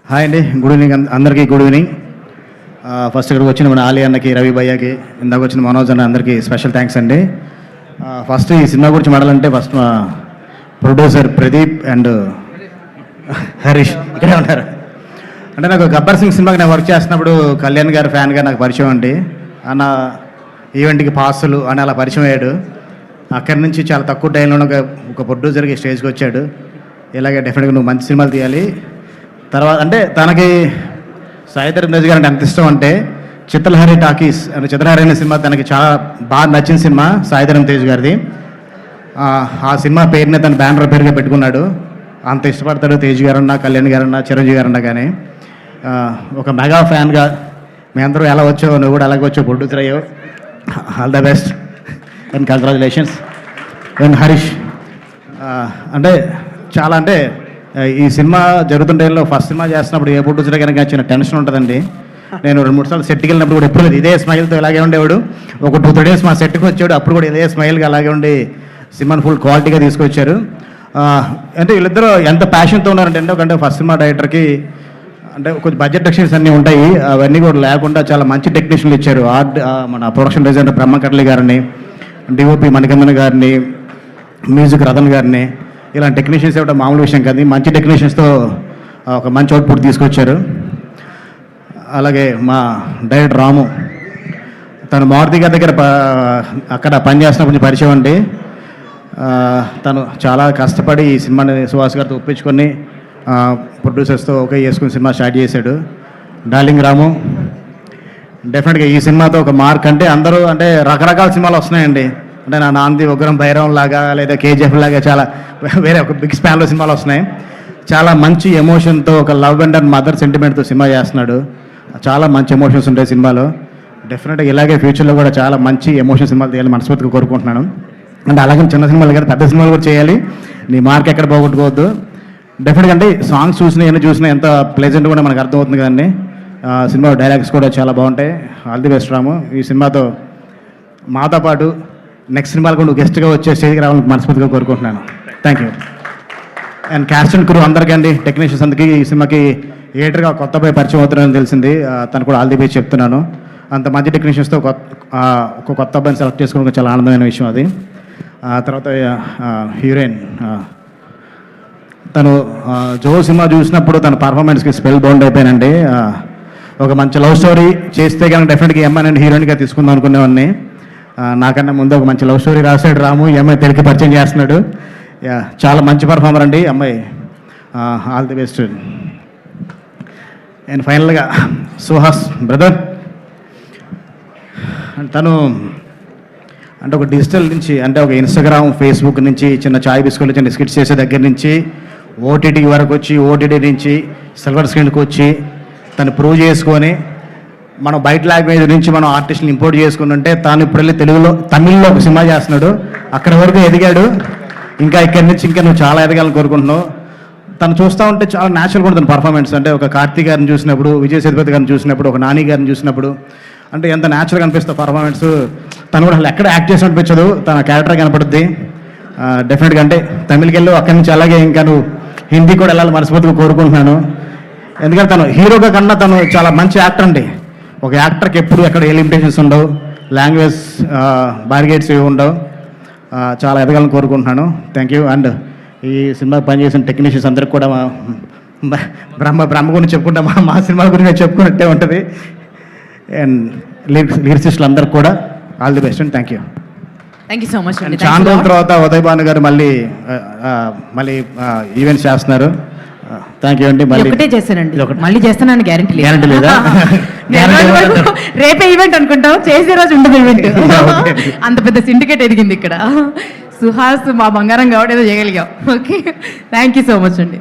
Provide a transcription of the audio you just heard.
Hi అండి, good evening అందరికీ. Good evening. First ఇక్కడికి వచ్చిన మన ఆలీ అన్నకి, రవి భయ్యకి, ఇందాక వచ్చిన మనోజ్ అన్న అందరికీ స్పెషల్ థ్యాంక్స్ అండి. ఫస్ట్ ఈ సినిమా గురించి మాట్లాడాలంటే ఫస్ట్ మా ప్రొడ్యూసర్ ప్రదీప్ అండ్ హరీష్ ఇక్కడే ఉన్నారు. అంటే నాకు గబ్బర్ సింగ్ సినిమాకి నేను వర్క్ చేస్తున్నప్పుడు కళ్యాణ్ గారి ఫ్యాన్గా నాకు పరిచయం అండి. అన్న ఈవెంట్కి పాసులు అని అలా పరిచయం అయ్యాడు. అక్కడి నుంచి చాలా తక్కువ టైంలో ఒక ప్రొడ్యూసర్కి స్టేజ్కి వచ్చాడు. ఇలాగే డెఫినెట్గా నువ్వు మంచి సినిమాలు తీయాలి. తర్వాత అంటే తనకి సాయిధరం తేజ్ గారు అంటే ఎంత ఇష్టం అంటే చిత్రలహరి టాకీస్ అంటే చిత్రలహరి అనే సినిమా తనకి చాలా బాగా నచ్చిన సినిమా సాయిధరం తేజ్ గారిది. ఆ సినిమా పేరునే తన బ్యానర్ పేరుగా పెట్టుకున్నాడు. అంత ఇష్టపడతాడు తేజ్ గారన్నా, కళ్యాణ్ గారన్నా, చిరంజీవి గారన్నా. కానీ ఒక మెగా ఫ్యాన్గా మీ అందరూ ఎలా వచ్చావు, నువ్వు కూడా అలాగే వచ్చావు, ప్రొడ్యూసర్ అయ్యావు. All the best and congratulations. And Harish అంటే చాలా అంటే ఈ సినిమా జరుగుతున్న టైంలో ఫస్ట్ సినిమా చేస్తున్నప్పుడు ఏ ప్రొడ్యూసర్ కనుక చిన్న టెన్షన్ ఉంటుందండి. నేను 2-3 సార్లు సెట్కి వెళ్ళినప్పుడు కూడా ఎప్పుడు లేదు ఇదే స్మైల్తో ఇలాగే ఉండేవాడు. ఒక 2-3 డేస్ మా సెట్కి వచ్చాడు, అప్పుడు కూడా ఇదే స్మైల్గా అలాగే ఉండి సినిమాని ఫుల్ క్వాలిటీగా తీసుకొచ్చారు. అంటే వీళ్ళిద్దరూ ఎంత ప్యాషన్తో ఉన్నారంటే ఎందుకంటే ఫస్ట్ సినిమా డైరెక్టర్కి అంటే కొంచెం బడ్జెట్ రెస్ట్రిక్షన్స్ అన్నీ ఉంటాయి, అవన్నీ కూడా లేకుండా చాలా మంచి టెక్నీషియన్లు ఇచ్చారు. మన ప్రొడక్షన్ డిజైనర్ బ్రహ్మకట్లి గారిని, డిఓపి మణికందన్ గారిని, మ్యూజిక్ రతన్ గారిని, ఇలాంటి టెక్నీషియన్స్ ఇవ్వడం మామూలు విషయం కాదు. మంచి టెక్నీషియన్స్తో ఒక మంచి అవుట్పుట్ తీసుకొచ్చారు. అలాగే మా డైరెక్టర్ రాము, తను మారుతి గారి దగ్గర అక్కడ పనిచేస్తున్న కొంచెం పరిచయం అండి. తను చాలా కష్టపడి ఈ సినిమాని సుహాస్ గారితో ఒప్పించుకొని ప్రొడ్యూసర్స్తో ఓకే చేసుకుని సినిమా స్టార్ట్ చేశాడు. డార్లింగ్ రాము డెఫినెట్గా ఈ సినిమాతో ఒక మార్క్. అంటే అందరూ అంటే రకరకాల సినిమాలు వస్తున్నాయండి. అంటే నా నాంది ఉగ్రం భైరవం లాగా లేదా కేజీఎఫ్ లాగా చాలా వేరే ఒక బిగ్ స్పాన్లో సినిమాలు వస్తున్నాయి. చాలా మంచి ఎమోషన్తో ఒక లవ్ అండ్ మదర్ సెంటిమెంట్తో సినిమా చేస్తున్నాడు. చాలా మంచి ఎమోషన్స్ ఉంటాయి సినిమాలో. డెఫినెట్గా ఇలాగే ఫ్యూచర్లో కూడా చాలా మంచి ఎమోషన్ సినిమాలు తీయాలి మనస్ఫూర్తిగా కోరుకుంటున్నాను. అంటే అలాగే చిన్న సినిమాలు కానీ పెద్ద సినిమాలు కూడా చేయాలి. నీ మార్క్ ఎక్కడ పోగొట్టుకోవద్దు. డెఫినెట్గా అంటే సాంగ్స్ ఎన్ని చూసినా ఎంత ప్లెజెంట్ కూడా మనకు అర్థమవుతుంది కదండి. సినిమా డైలాగ్స్ కూడా చాలా బాగుంటాయి. ఆల్ ది బెస్ట్ రాము. ఈ సినిమాతో మాతో పాటు నెక్స్ట్ సినిమాలు కూడా గెస్ట్గా వచ్చే స్టేజ్కి రావాలని మనస్ఫూర్తిగా కోరుకుంటున్నాను. Thank you. And cast and crew అందరికండి, టెక్నీషియన్స్ అందరికీ ఈ సినిమాకి ఎడిటర్గా కొత్త అబ్బాయి పరిచయం అవుతున్నారని తెలిసింది. తను కూడా ఆల్ ది బెస్ట్ చెప్తున్నాను. అంత మంచి టెక్నీషియన్స్తో ఒక కొత్త అబ్బాయిని సెలెక్ట్ చేసుకోవడం చాలా ఆనందమైన విషయం అది. తర్వాత హీరోయిన్ తను జో సినిమా చూసినప్పుడు తన పర్ఫార్మెన్స్కి స్పెల్ బౌండ్ అయిపోయానండి. ఒక మంచి లవ్ స్టోరీ చేస్తే కనుక డెఫినెట్గా ఎంఐ అండ్ హీరోయిన్గా తీసుకుందాం అనుకునేవాడిని. నాకన్నా ముందు ఒక మంచి లవ్ స్టోరీ రాశాడు రాము, ఈ అమ్మాయి తెలుగు పరిచయం చేస్తున్నాడు. చాలా మంచి పర్ఫార్మర్ అండి అమ్మాయి. All the best. అండ్ ఫైనల్గా సుహాస్ బ్రదర్, తను అంటే ఒక డిజిటల్ నుంచి అంటే ఒక ఇన్స్టాగ్రామ్, ఫేస్బుక్ నుంచి చిన్న చాయ్ బిస్కెట్లు చిన్న స్కిట్స్ చేసే దగ్గర నుంచి ఓటీటీ వరకు వచ్చి, ఓటీటీ నుంచి సిల్వర్ స్క్రీన్కి వచ్చి తను ప్రూవ్ చేసుకొని మనం బయట లాంగ్వేజ్ నుంచి మనం ఆర్టిస్ట్ని ఇంపోర్ట్ చేసుకుంటుంటే తాను ఇప్పుడు వెళ్ళి తమిళ్లో ఒక సినిమా చేస్తున్నాడు. అక్కడి వరకు ఎదిగాడు. ఇంకా ఇక్కడి నుంచి ఇంకా నువ్వు చాలా ఎదగాలని కోరుకుంటున్నావు. తను చూస్తూ ఉంటే చాలా న్యాచురల్గా ఉంటుంది పర్ఫార్మెన్స్. అంటే ఒక కార్తీక్ గారిని చూసినప్పుడు, విజయ్ సేతుపతి గారిని చూసినప్పుడు, ఒక నాని గారిని చూసినప్పుడు అంటే ఎంత న్యాచురల్గా అనిపిస్తుంది పర్ఫార్మెన్స్. తను కూడా అసలు ఎక్కడ యాక్ట్ చేసి అనిపించదు, తన క్యారెక్టర్ కనపడుద్ది. డెఫినెట్గా అంటే తమిళకి వెళ్ళు, అక్కడి నుంచి అలాగే ఇంకా నువ్వు హిందీ కూడా వెళ్ళాలి మనస్ఫూర్తిగా కోరుకుంటున్నాను. ఎందుకంటే తను హీరోగా కన్నా తను చాలా మంచి యాక్టర్ అండి. ఒక యాక్టర్కి ఎప్పుడు ఎక్కడ ఏ లిమిటేషన్స్ ఉండవు, లాంగ్వేజ్ బార్గేట్స్ ఏవి ఉండవు. చాలా ఎదగాలని కోరుకుంటున్నాను. Thank you. అండ్ ఈ సినిమా పనిచేసిన టెక్నీషియన్స్ అందరికి కూడా బ్రహ్మ గురించి చెప్పుకుంటా మా సినిమా గురించి నేను చెప్పుకున్నట్టే ఉంటుంది. అండ్ లిరిసిస్టులు అందరికి కూడా all the best and thank you. Thank you so much. చాలా రోజుల తర్వాత ఉదయ్ భాను గారు మళ్ళీ ఈవెంట్స్ చేస్తున్నారు. థ్యాంక్ యూ అండి. ఒకటే చేస్తానండి, మళ్ళీ చేస్తానని గ్యారంటీ లేదా? రేపే ఈవెంట్ అనుకుంటాం, చేసే రోజు ఉండదు ఈవెంట్. అంత పెద్ద సిండికేట్ ఎదిగింది ఇక్కడ. సుహాస్ మా బంగారం కాబట్టి ఏదో చేయగలిగాం. Okay, thank you so much అండి.